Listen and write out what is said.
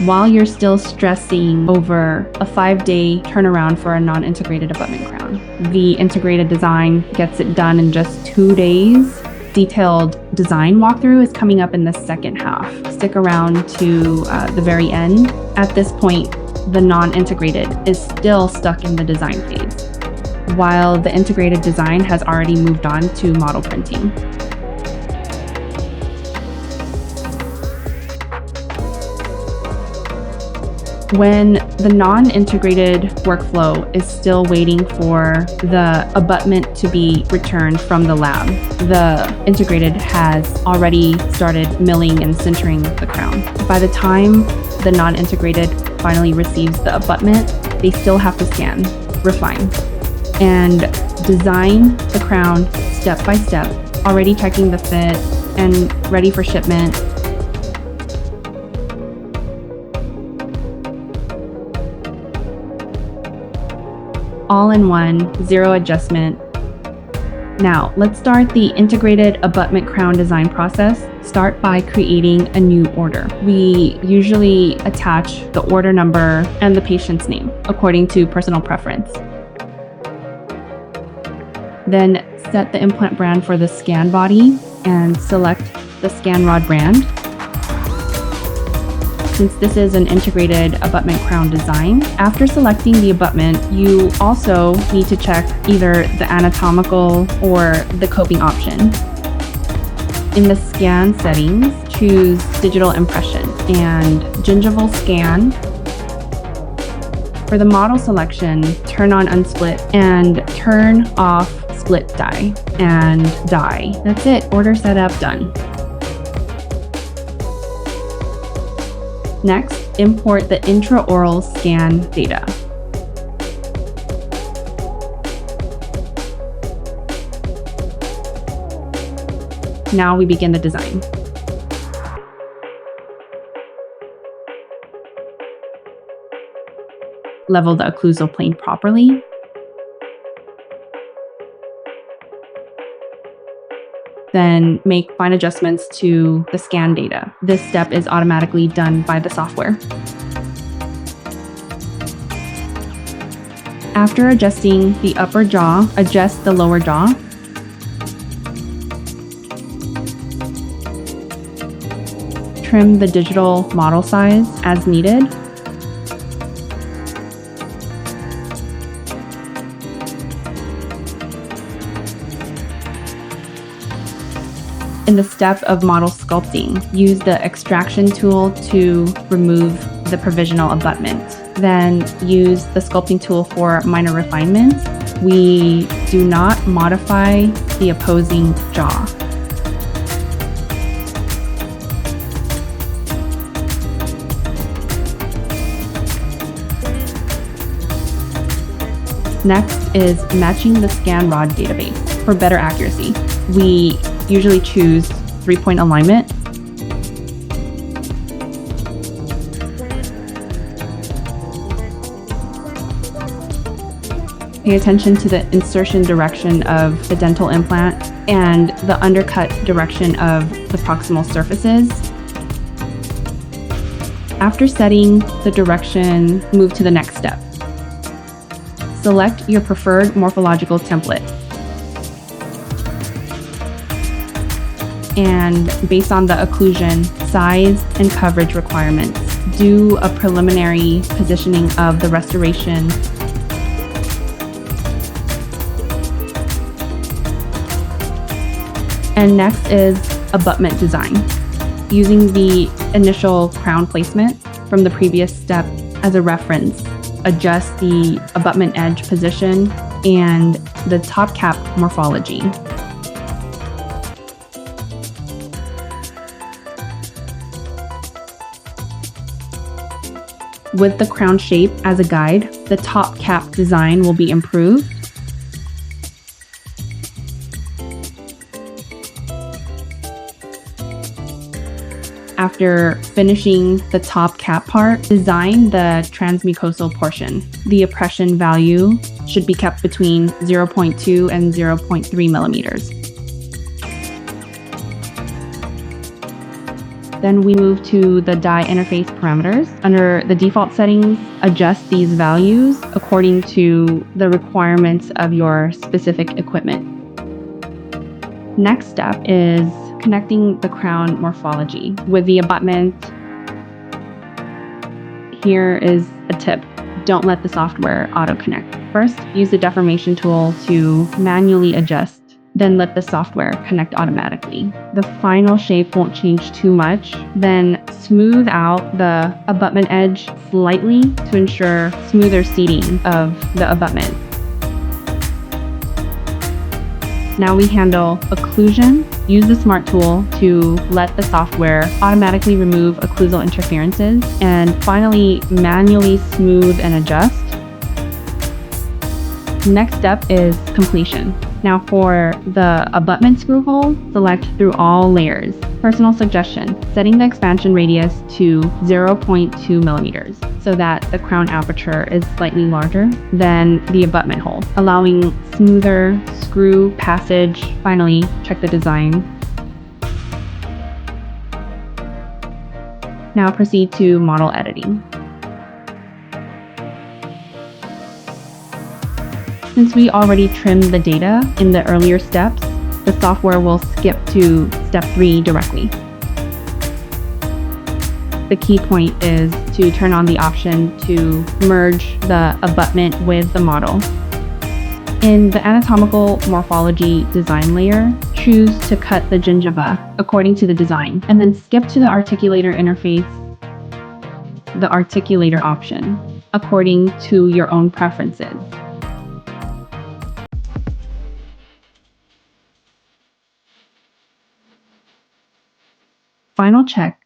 while you're still stressing over a 5-day turnaround for a non-integrated abutment crown. The integrated design gets it done in just 2 days. Detailed design walkthrough is coming up in the second half. Stick around to the very end. At this point, the non-integrated is still stuck in the design phase, while the integrated design has already moved on to model printing. When the non-integrated workflow is still waiting for the abutment to be returned from the lab, the integrated has already started milling and sintering the crown. By the time the non-integrated finally receives the abutment, they still have to scan, refine, and design the crown step by step, already checking the fit and ready for shipment. All in one, zero adjustment. Now, let's start the integrated abutment crown design process. Start by creating a new order. We usually attach the order number and the patient's name according to personal preference. Then set the implant brand for the scan body and select the scan rod brand. Since this is an integrated abutment crown design, after selecting the abutment, you also need to check either the anatomical or the coping option. In the scan settings, choose digital impression and gingival scan. For the model selection, turn on unsplit and turn off split die and die. That's it, order setup done. Next, import the intraoral scan data. Now we begin the design. Level the occlusal plane properly. Then make fine adjustments to the scan data. This step is automatically done by the software. After adjusting the upper jaw, adjust the lower jaw. Trim the digital model size as needed. In the step of model sculpting, use the extraction tool to remove the provisional abutment. Then use the sculpting tool for minor refinements. We do not modify the opposing jaw. Next is matching the scan rod database for better accuracy. We usually choose 3-point alignment. Pay attention to the insertion direction of the dental implant and the undercut direction of the proximal surfaces. After setting the direction, move to the next step. Select your preferred morphological template. And based on the occlusion, size, and coverage requirements, do a preliminary positioning of the restoration. And next is abutment design. Using the initial crown placement from the previous step as a reference, adjust the abutment edge position and the top cap morphology. With the crown shape as a guide, the top cap design will be improved. After finishing the top cap part, design the transmucosal portion. The oppression value should be kept between 0.2 and 0.3 millimeters. Then we move to the die interface parameters. Under the default settings, adjust these values according to the requirements of your specific equipment. Next step is connecting the crown morphology with the abutment. Here is a tip. Don't let the software auto-connect. First, use the deformation tool to manually adjust, then let the software connect automatically. The final shape won't change too much. Then smooth out the abutment edge slightly to ensure smoother seating of the abutment. Now we handle occlusion. Use the Smart tool to let the software automatically remove occlusal interferences, and finally manually smooth and adjust. Next step is completion. Now for the abutment screw hole, select through all layers. Personal suggestion, setting the expansion radius to 0.2 millimeters so that the crown aperture is slightly larger than the abutment hole, allowing smoother screw passage. Finally, check the design. Now proceed to model editing. Since we already trimmed the data in the earlier steps, the software will skip to step 3 directly. The key point is to turn on the option to merge the abutment with the model. In the anatomical morphology design layer, choose to cut the gingiva according to the design, and then skip to the articulator interface, the articulator option, according to your own preferences. Final check